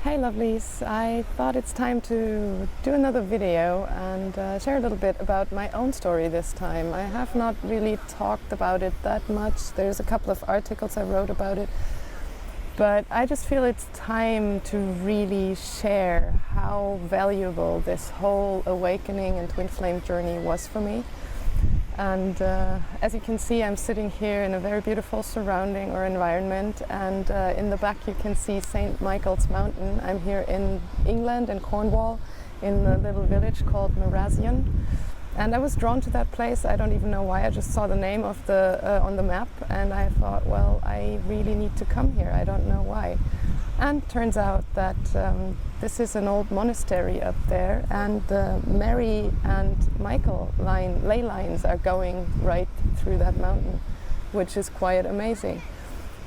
Hey lovelies, I thought it's time to do another video and share a little bit about my own story this time. I have not really talked about it that much. There's a couple of articles I wrote about it, but I just feel it's time to really share how valuable this whole awakening and twin flame journey was for me. And as you can see, I'm sitting here in a very beautiful surrounding or environment, and in the back you can see St. Michael's Mountain. I'm here in England, in Cornwall, in a little village called Marazion. And I was drawn to that place. I don't even know why. I just saw the name of on the map, and I thought, well, I really need to come here. I don't know why. And turns out that this is an old monastery up there, and the Mary and Michael ley lines are going right through that mountain, which is quite amazing.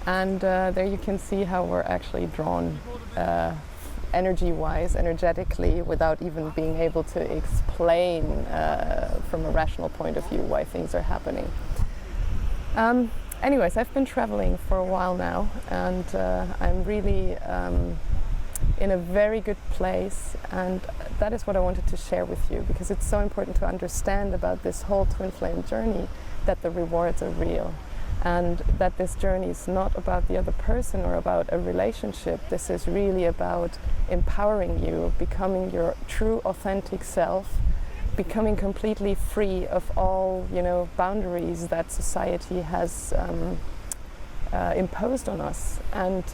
And there you can see how we're actually drawn energy-wise, energetically, without even being able to explain from a rational point of view why things are happening. Anyways, I've been traveling for a while now, and I'm really in a very good place, and that is what I wanted to share with you, because it's so important to understand about this whole twin flame journey, that the rewards are real, and that this journey is not about the other person or about a relationship. This is really about empowering you, becoming your true authentic self, becoming completely free of all, boundaries that society has imposed on us, and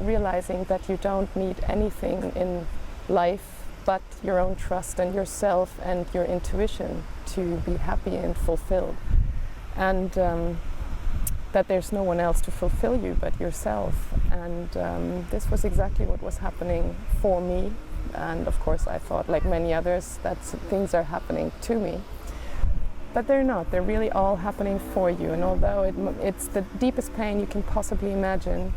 realizing that you don't need anything in life but your own trust and yourself and your intuition to be happy and fulfilled, and that there's no one else to fulfill you but yourself. And this was exactly what was happening for me. And of course I thought, like many others, that things are happening to me. But they're not. They're really all happening for you. And although it's the deepest pain you can possibly imagine,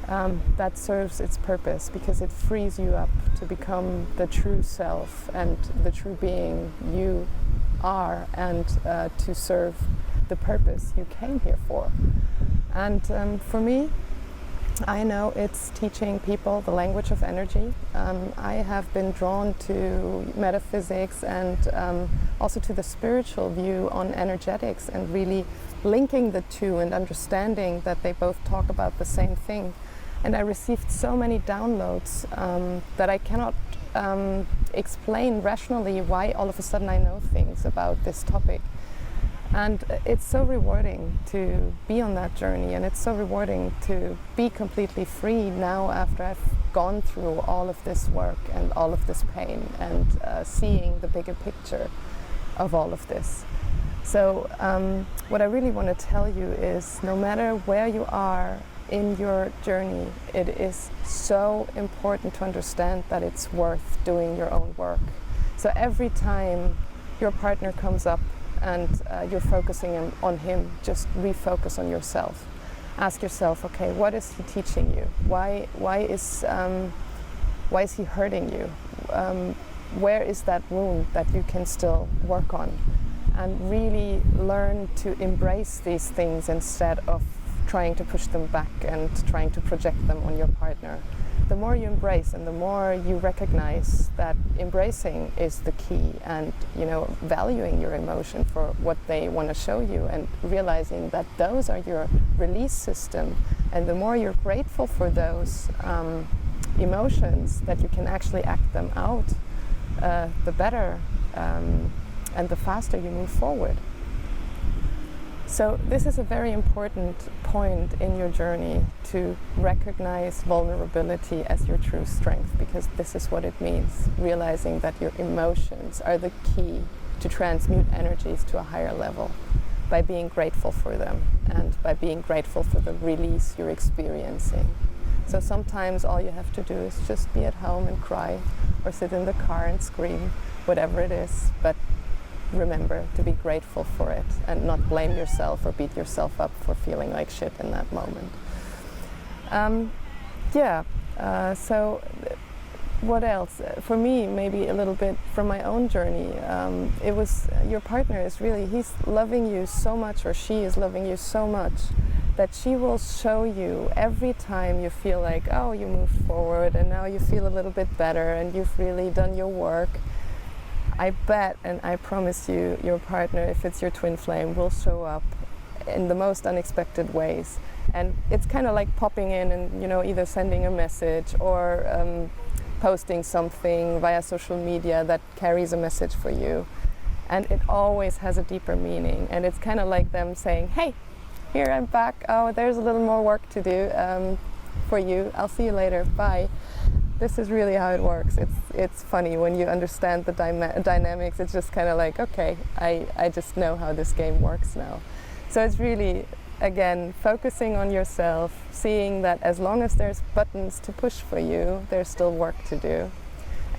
that serves its purpose, because it frees you up to become the true self and the true being you are, and to serve the purpose you came here for. And for me, I know it's teaching people the language of energy. I have been drawn to metaphysics and also to the spiritual view on energetics, and really linking the two and understanding that they both talk about the same thing. And I received so many downloads that I cannot explain rationally why all of a sudden I know things about this topic. And it's so rewarding to be on that journey, and it's so rewarding to be completely free now after I've gone through all of this work and all of this pain, and seeing the bigger picture of all of this. So what I really want to tell you is, no matter where you are in your journey, it is so important to understand that it's worth doing your own work. So every time your partner comes up and you're focusing on him, just refocus on yourself. Ask yourself, okay, what is he teaching you? Why is he hurting you? Where is that wound that you can still work on? And really learn to embrace these things instead of trying to push them back and trying to project them on your partner. The more you embrace and the more you recognize that embracing is the key, and valuing your emotion for what they want to show you, and realizing that those are your release system, and the more you're grateful for those emotions, that you can actually act them out, the better and the faster you move forward. So this is a very important point in your journey, to recognize vulnerability as your true strength, because this is what it means, realizing that your emotions are the key to transmute energies to a higher level, by being grateful for them and by being grateful for the release you're experiencing. So sometimes all you have to do is just be at home and cry, or sit in the car and scream, whatever it is, but remember to be grateful for it and not blame yourself or beat yourself up for feeling like shit in that moment. So what else? For me, maybe a little bit from my own journey, it was your partner is really, he's loving you so much, or she is loving you so much, that she will show you every time you feel like, oh, you moved forward and now you feel a little bit better and you've really done your work. I bet and I promise you, your partner, if it's your twin flame, will show up in the most unexpected ways. And it's kind of like popping in and, you know, either sending a message or posting something via social media that carries a message for you. And it always has a deeper meaning. And it's kind of like them saying, hey, here I'm back. Oh, there's a little more work to do for you. I'll see you later. Bye. This is really how it works. It's funny when you understand the dynamics. It's just kind of like, okay, I just know how this game works now. So it's really, again, focusing on yourself, seeing that as long as there's buttons to push for you, there's still work to do.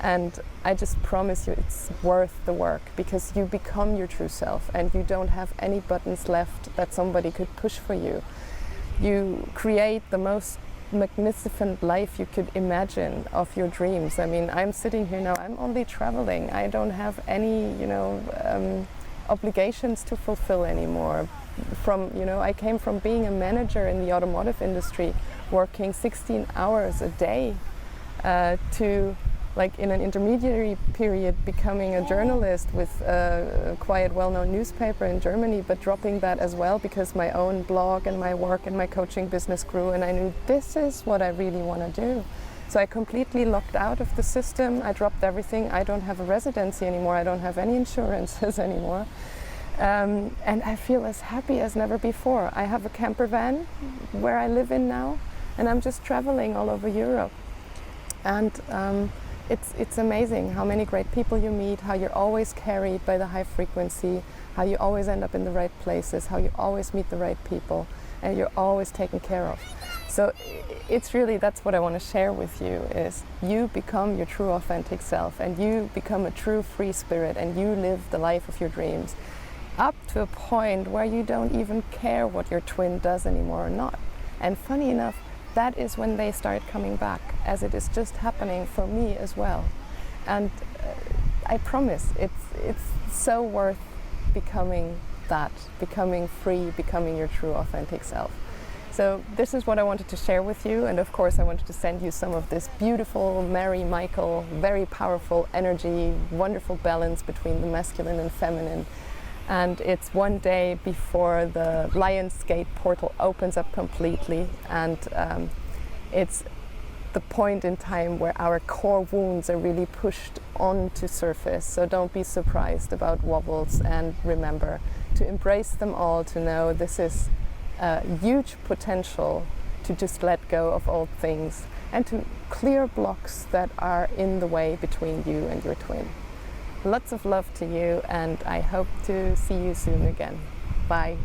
And I just promise you it's worth the work, because you become your true self and you don't have any buttons left that somebody could push for you. You create the most magnificent life you could imagine of your dreams. I mean, I'm sitting here now, I'm only traveling. I don't have any, you know, obligations to fulfill anymore. I came from being a manager in the automotive industry, working 16 hours a day, to, like, in an intermediary period, becoming a journalist with a quite well-known newspaper in Germany, but dropping that as well because my own blog and my work and my coaching business grew, and I knew this is what I really want to do. So I completely locked out of the system. I dropped everything. I don't have a residency anymore. I don't have any insurances anymore. And I feel as happy as never before. I have a camper van where I live in now, and I'm just traveling all over Europe. And it's amazing how many great people you meet, how you're always carried by the high frequency, how you always end up in the right places, how you always meet the right people, and you're always taken care of. So it's really, that's what I want to share with you, is you become your true authentic self, and you become a true free spirit, and you live the life of your dreams, up to a point where you don't even care what your twin does anymore or not. And funny enough, that is when they start coming back, as it is just happening for me as well. And I promise it's so worth becoming that, becoming free, becoming your true authentic self. So this is what I wanted to share with you, and of course I wanted to send you some of this beautiful Mary Michael, very powerful energy, wonderful balance between the masculine and feminine. And it's one day before the Lion's Gate portal opens up completely, and it's the point in time where our core wounds are really pushed onto surface. So don't be surprised about wobbles, and remember to embrace them all, to know this is a huge potential to just let go of old things and to clear blocks that are in the way between you and your twin. Lots of love to you, and I hope to see you soon again. Bye.